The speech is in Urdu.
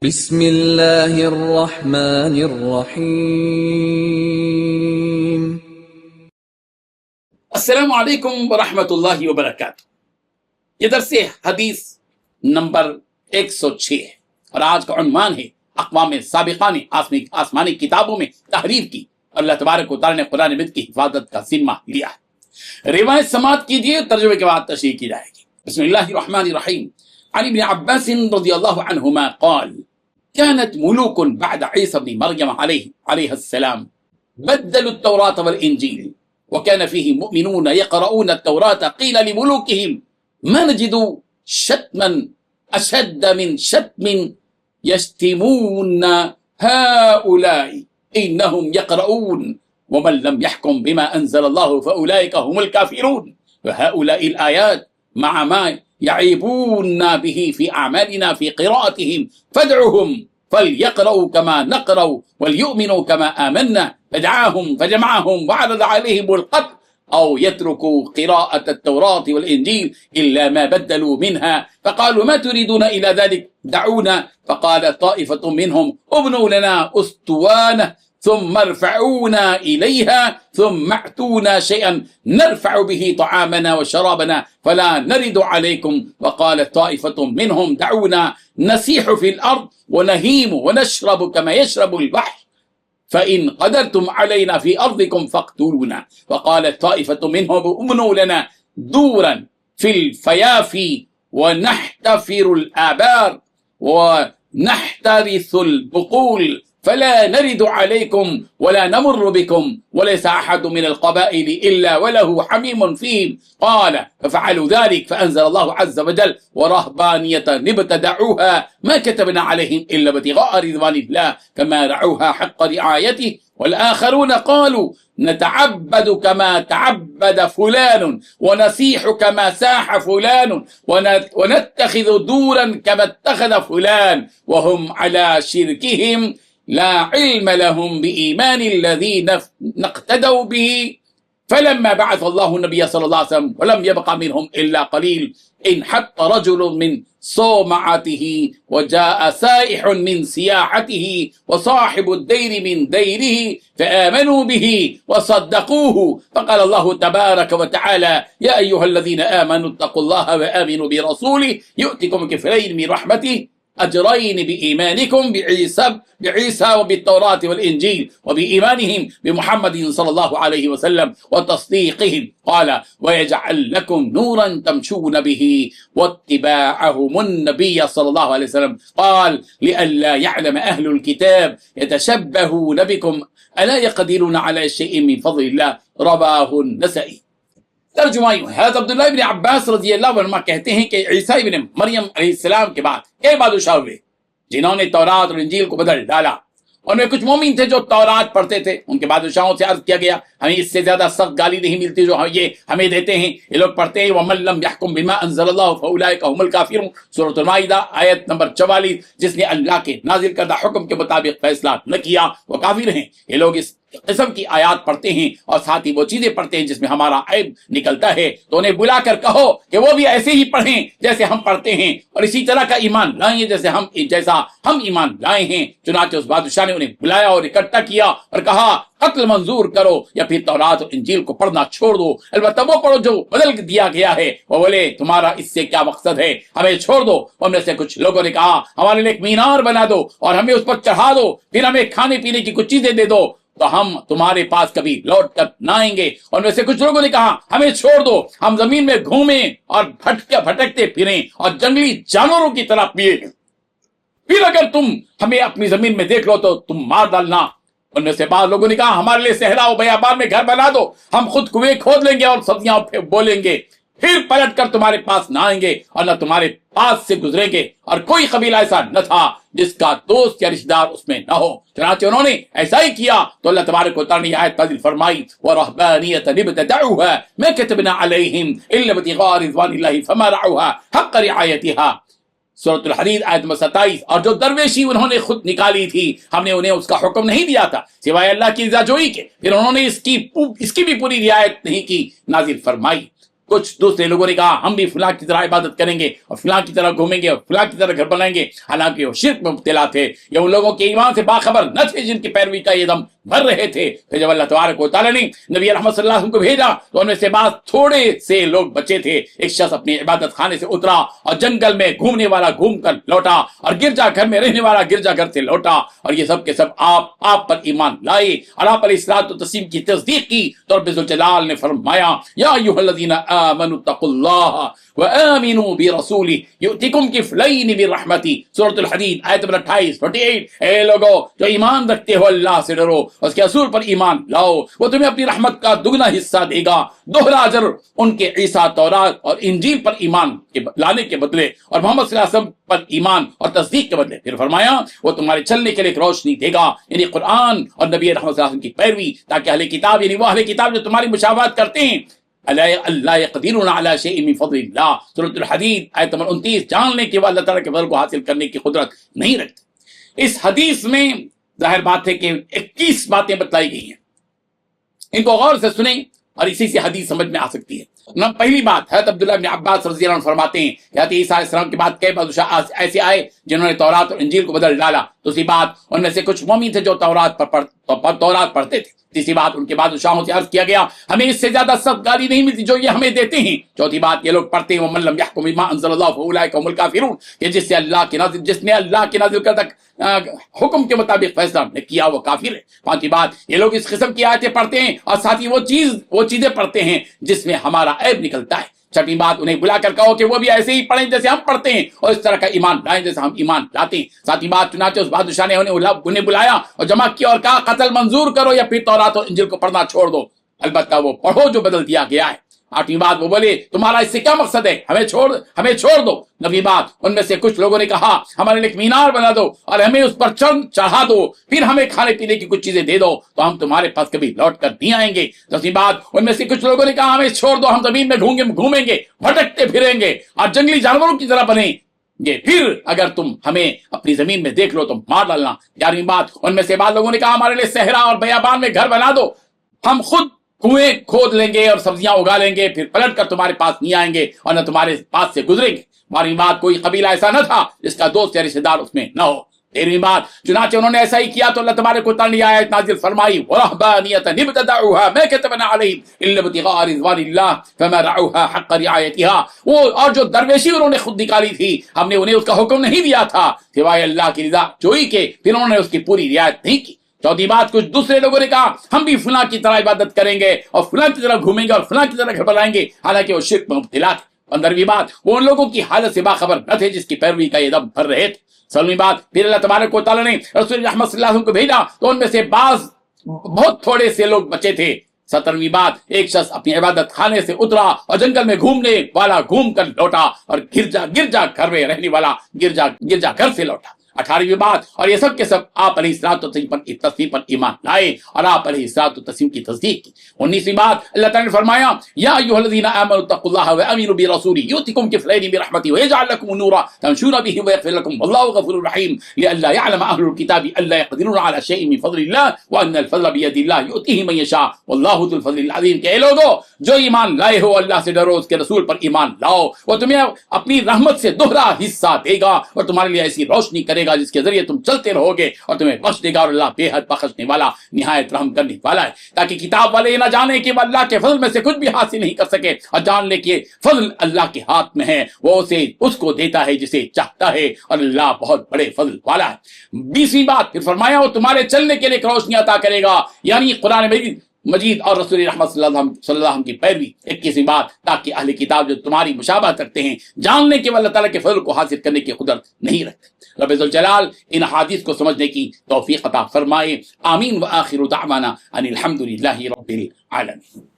بسم اللہ الرحمن الرحیم۔ السلام علیکم ورحمۃ اللہ وبرکاتہ۔ یہ درس حدیث نمبر 106 ہے اور آج کا عنوان ہے اقوام سابقہ نے آسمانی کتابوں میں تحریف کی، اللہ تبارک و تعالی نے قرآن مجید کی حفاظت کا ذمہ لیا ہے۔ روایت سماعت کیجیے، ترجمے کے بعد تشریح کی جائے گی۔ بسم اللہ الرحمن الرحیم۔ عن ابن عباس رضی اللہ عنہما قال كانت ملوك بعد عيسى بن مريم عليه السلام بدلوا التوراة والإنجيل وكان فيه مؤمنون يقرؤون التوراة قيل لملوكهم ما نجد شتما أشد من شتم يشتمون هؤلاء إنهم يقرؤون ومن لم يحكم بما أنزل الله فأولئك هم الكافرون وهؤلاء الآيات مع ما يعيبون به في أعمالنا في قراءتهم فادعهم فليقرأوا كما نقرأ وليؤمنوا كما آمنا فدعاهم فجمعهم وعرض عليهم القتل أو يتركوا قراءة التوراة والإنجيل إلا ما بدلوا منها فقالوا ما تريدون إلى ذلك دعونا فقال طائفة منهم ابنوا لنا أسطوانة ثم ارفعونا إليها ثم اعطونا شيئا نرفع به طعامنا وشرابنا فلا نرد عليكم وقال طائفة منهم دعونا نسيح في الأرض ونهيم ونشرب كما يشرب البحر فإن قدرتم علينا في أرضكم فاقتلونا وقال طائفة منهم ابنوا لنا دورا في الفيافي ونحتفر الآبار ونحترث البقول فلا نرد عليكم ولا نمر بكم وليس أحد من القبائل إلا وله حميم فيهم قال ففعلوا ذلك فأنزل الله عز وجل ورهبانية ابتدعوها ما كتبنا عليهم إلا ابتغاء رضوان الله كما رعوها حق رعايته والآخرون قالوا نتعبد كما تعبد فلان ونسيح كما ساح فلان ونتخذ دورا كما اتخذ فلان وهم على شركهم لا علم لهم بإيمان الذين اقتدوا به فلما بعث الله النبي صلى الله عليه وسلم ولم يبق منهم إلا قليل انحط رجل من صومعته وجاء سائح من سياحته وصاحب الدير من ديره فآمنوا به وصدقوه فقال الله تبارك وتعالى يا أيها الذين آمنوا اتقوا الله وآمنوا برسوله يؤتكم كفلين من رحمته أجرين بإيمانكم بعيسى وبالتوراة والإنجيل وبإيمانهم بمحمد صلى الله عليه وسلم وتصديقهم قال ويجعل لكم نورا تمشون به واتباعهم النبي صلى الله عليه وسلم قال لئلا يعلم أهل الكتاب يتشبهون بكم ألا يقدرون على شيء من فضل الله رواه النسائي۔ ترجمہ یوں ہے، حضرت عبداللہ ابن عباس رضی اللہ عنہ کہتے ہیں کہ عیسیٰ ابن مریم علیہ السلام کے بعد کئی بادشاہ ہوئے جنہوں نے تورات اور انجیل کو بدل ڈالا۔ ان میں کچھ مومن تھے جو تورات پڑھتے تھے، ان کے بادشاہوں سے عرض کیا گیا ہمیں اس سے زیادہ سخت گالی نہیں ملتی جو یہ ہمیں دیتے ہیں، یہ لوگ پڑھتے ہیں وَمَن لَّمْ يَحْكُم بِمَا أَنزَلَ اللَّهُ فَأُولَٰئِكَ هُمُ الْكَافِرُونَ، سورۃ المائدہ آیت نمبر 44۔ جس نے اللہ کے نازل کردہ حکم کے مطابق فیصلہ نہ کیا وہ کافر ہیں۔ یہ لوگ اس قسم کی آیات پڑھتے ہیں اور ساتھ ہی وہ چیزیں پڑھتے ہیں جس میں ہمارا عیب نکلتا ہے، تو انہیں بلا کر کہو کہ وہ بھی ایسے ہی پڑھیں جیسے ہم پڑھتے ہیں اور اسی طرح کا ایمان لائیں جیسا ہم ایمان لائے ہیں۔ چنانچہ اس بادشاہ نے انہیں بلایا اور اکٹھا کیا اور کہا قتل منظور کرو یا پھر تورات اور انجیل کو پڑھنا چھوڑ دو، البتہ وہ پڑھو جو بدل دیا گیا ہے۔ وہ بولے تمہارا اس سے کیا مقصد ہے، ہمیں چھوڑ دو۔ ان میں سے کچھ لوگوں نے کہا ہمارے لیے ایک مینار بنا دو اور ہمیں اس پر چڑھا دو، پھر ہمیں کھانے پینے کی کچھ چیزیں دے دو تو ہم تمہارے پاس کبھی لوٹ کر نہ آئیں گے۔ ان میں سے کچھ لوگوں نے کہا ہمیں چھوڑ دو، ہم زمین میں گھومیں اور بھٹکتے پھریں اور جنگلی جانوروں کی طرح پیے، پھر اگر تم ہمیں اپنی زمین میں دیکھ لو تو تم مار ڈالنا۔ ان میں سے بعض لوگوں نے کہا ہمارے لیے صحرا و بیابان میں گھر بنا دو، ہم خود کنویں کھود لیں گے اور سبزیاں بولیں گے، پھر پلٹ کر تمہارے پاس نہ آئیں گے اور نہ تمہارے پاس سے گزریں گے۔ اور کوئی قبیلہ ایسا نہ تھا جس کا دوست یا رشتہ دار اس میں نہ ہو، چنانچہ انہوں نے ایسا ہی کیا تو اللہ تبارک و تعالی نے آیت نازل فرمائی وَرَهْبَانِيَّةً ابْتَدَعُوهَا مَا كَتَبْنَا عَلَيْهِمْ إِلَّا ابْتِغَاءَ رِضْوَانِ اللَّهِ فَمَا رَعَوْهَا حَقَّ رِعَایَتِهَا، سورۃ الحدید آیت نمبر 27۔ اور جو درویشی انہوں نے خود نکالی تھی ہم نے انہیں اس کا حکم نہیں دیا تھا سوائے اللہ کی رضا جوئی کے، پھر انہوں نے اس کی بھی پوری رعایت نہیں کی، نازل فرمائی۔ کچھ دوسرے لوگوں نے کہا ہم بھی فلاں کی طرح عبادت کریں گے اور فلاں کی طرح گھومیں گے اور فلاں کی طرح گھر بنائیں گے، حالانکہ وہ شرک میں مبتلا تھے، یہ ان لوگوں کے ایمان سے باخبر نہ تھے جن کی پیروی کا یہ دم بھر رہے تھے۔ پھر جب اللہ تبارک و تعالیٰ نے نبی رحمت صلی اللہ علیہ وسلم کو بھیجا تو ان میں سے بعض تھوڑے سے لوگ بچے تھے۔ ایک شخص اپنی عبادت خانے سے اترا اور جنگل میں گھومنے والا گھوم کر لوٹا، اور گرجا گھر میں رہنے والا گرجا گھر سے لوٹا، اور یہ سب کے سب آپ پر ایمان لائے اور آپ علیہ الصلوۃ والتسلیم کی تصدیق کی۔ تو رب ذوالجلال نے فرمایا یا ایھا الذین آمنوا اتقوا اللہ وآمنوا برسولہ یؤتکم کفلین من رحمتہ، سورۃ الحدید آیت نمبر 28 اے لوگو جو ایمان رکھتے ہو اللہ سے ڈرو، اس کے رسول پر ایمان لاؤ، وہ تمہیں اپنی رحمت کا دگنا حصہ دے گا، دوہرا اجر ان کے عیسیٰ، تورات اور انجیل پر ایمان لانے کے بدلے اور محمد صلی اللہ علیہ وسلم پر ایمان اور تصدیق کے بدلے۔ پھر فرمایا وہ تمہارے چلنے کے لیے ایک روشنی دے گا، یعنی قرآن اور نبی رحمت صلی اللہ علیہ وسلم کی پیروی، تاکہ اہل کتاب یعنی وہ اہل کتاب جو تمہاری مشابہت کرتے ہیں اللہ یقدرون علی شیء من فضل اللہ، سورۃ الحدید آیت نمبر 29، جان لیں کہ وہ اللہ تعالیٰ کے فضل کو حاصل کرنے کی قدرت نہیں رکھتے۔ اس حدیث میں ظاہر بات ہے کہ 21 باتیں بتلائی گئی ہیں، ان کو غور سے سنیں اور اسی سے حدیث سمجھ میں آ سکتی ہے۔ پہلی بات، حضرت عبداللہ بن عباس رضی اللہ عنہ فرماتے ہیں کہ حضرت عیسیٰ علیہ السلام کے بعد کئی بادشاہ ایسے آئے جنہوں نے تورات اور انجیل کو بدل ڈالا۔ دوسری بات، ان میں سے کچھ مومن تھے جو تورات پڑھتے تھے۔ تیسری بات، ان کے بادشاہوں سے عرض کیا گیا ہمیں اس سے زیادہ سخت گالی نہیں ملتی جو یہ ہمیں دیتے ہیں۔ چوتھی بات، یہ لوگ پڑھتے ہیں وَمَن لَّمْ يَحْكُم بِمَا أَنزَلَ اللَّهُ فَأُولَٰئِكَ هُمُ الْكَافِرُونَ، کہ جس نے اللہ کے نازل کردہ حکم کے مطابق فیصلہ نہ کیا وہ کافر ہے۔ پانچویں بات، یہ لوگ اس قسم کی آیتیں پڑھتے ہیں اور ساتھ ہی وہ چیزیں پڑھتے ہیں جس میں ہمارا عیب نکلتا ہے۔ چھٹی بات، انہیں بلا کر کہو کہ وہ بھی ایسے ہی پڑھیں جیسے ہم پڑھتے ہیں اور اس طرح کا ایمان لائیں جیسے ہم ایمان لاتے ہیں۔ ساتھی بات، چنانچہ اس بادشاہ نے انہیں بلایا اور جمع کیا اور کہا قتل منظور کرو یا پھر تورات اور انجیل کو پڑھنا چھوڑ دو، البتہ وہ پڑھو جو بدل دیا گیا ہے۔ آٹھویں بات، وہ بولے تمہارا اس سے کیا مقصد ہے، ہمیں چھوڑ دو۔ نویں بات، ان میں سے کچھ لوگوں نے کہا ہمارے لیے ایک مینار بنا دو اور ہمیں اس پر چڑھا دو، پھر ہمیں کھانے پینے کی کچھ چیزیں دے دو تو ہم تمہارے پاس کبھی لوٹ کر نہیں آئیں گے۔ دسویں بات، ان میں سے کچھ لوگوں نے کہا ہمیں چھوڑ دو، ہم زمین میں گھومیں گے، بھٹکتے پھریں گے اور جنگلی جانوروں کی طرح بنیں گے، پھر اگر تم ہمیں اپنی زمین میں دیکھ لو تو مار ڈالنا۔ 11ویں بات، ان میں سے بعض لوگوں نے کہا ہمارے لیے صحرا اور بیابان میں گھر بنا دو، ہم خود کنویں کھود لیں گے اور سبزیاں اگا لیں گے، پھر پلٹ کر تمہارے پاس نہیں آئیں گے اور نہ تمہارے پاس سے گزریں گے۔ 12ویں بات، کوئی قبیلہ ایسا نہ تھا جس کا دوست یا رشتہ دار اس میں نہ ہو۔ 13ویں بات، چنانچہ انہوں نے ایسا ہی کیا تو اللہ تبارک و تعالیٰ نے آیت نازل فرمائی وَرَهْبَانِيَّةً ابْتَدَعُوهَا مَا كَتَبْنَا عَلَيْهِمْ إِلَّا ابْتِغَاءَ رِضْوَانِ اللَّهِ فَمَا رَعَوْهَا حَقَّ رِعَایَتِهَا، وہ اور جو درویشی انہوں نے خود نکالی تھی ہم نے انہیں اس کا حکم نہیں دیا تھا سوائے اللہ کی رضا جوئی کے، پھر انہوں نے اس کی پوری رعایت نہیں کی۔ 14ویں بات، کچھ دوسرے لوگوں نے کہا ہم بھی فلاں کی طرح عبادت کریں گے اور فلاں کی طرح گھومیں گے اور فلاں کی طرح گھر بنائیں گے، حالانکہ وہ شرک میں مبتلا تھے۔ 15ویں بات، وہ ان لوگوں کی حالت سے باخبر نہ تھے جس کی پیروی کا یہ دم بھر رہے تھے۔ 16ویں بات، پھر اللہ تبارک و تعالیٰ نے رسول رحمت صلی اللہ علیہ وسلم کو بھیجا تو ان میں سے بعض بہت تھوڑے سے لوگ بچے تھے۔ 17ویں بات، ایک شخص اپنی عبادت خانے سے اترا اور جنگل میں گھومنے والا گھوم کر لوٹا اور گرجا گھر میں رہنے والا گرجا گھر سے لوٹا۔ 18ویں بات، اور یہ سب کے سب آپ علیہ الصلوۃ والتسلیم پر ایمان لائے اور آپ علیہ الصلوۃ والتسلیم کی تصدیق کی۔ 19ویں بات، اللہ تعالیٰ نے فرمایا یا ایھا الذین آمنوا اتقوا اللہ وآمنوا برسولہ یؤتکم کفلین من رحمتہ ویجعل لکم نورا تمشون بہ ویغفر لکم واللہ غفور رحیم لئلا یعلم اہل الکتاب الا یقدرون علی شیء من فضل اللہ وان الفضل بید اللہ یؤتیہ من یشاء واللہ ذو الفضل العظیم، کہ اے لوگو جو ایمان لائے ہو اللہ سے ڈرو، اس کے رسول پر ایمان لاؤ، وہ تمہیں اپنی رحمت سے دوہرا حصہ دے گا اور تمہارے لیے ایسی روشنی کرے گا جس کے ذریعے تم چلتے رہو گے اور تمہیں بخش دے گا، اور اللہ بے حد بخشنے والا نہایت رحم کرنے والا ہے، تاکہ کتاب والے یہ نہ جانے کہ وہ اللہ کے فضل میں سے کچھ بھی حاصل نہیں کر سکے، اور جان لے کہ فضل اللہ کے ہاتھ میں ہے، وہ اس کو دیتا ہے جسے چاہتا ہے، اور اللہ بہت بڑے فضل والا ہے۔ 20ویں بات، پھر فرمایا وہ تمہارے چلنے کے لیے ایک روشنی عطا کرے گا، یعنی قرآن مجید اور رسول رحمت صلی اللہ علیہ وسلم کی پیروی۔ 21ویں بات، تاکہ اہل کتاب جو تمہاری مشابہت کرتے ہیں جان لیں کہ وہ اللہ تعالیٰ کے فضل کو حاصل کرنے کی قدرت نہیں رکھتے۔ رب ذوالجلال ان حدیث کو سمجھنے کی توفیق عطا فرمائے۔ آمین۔ وآخر دعوانا ان الحمد للہ رب العالمین۔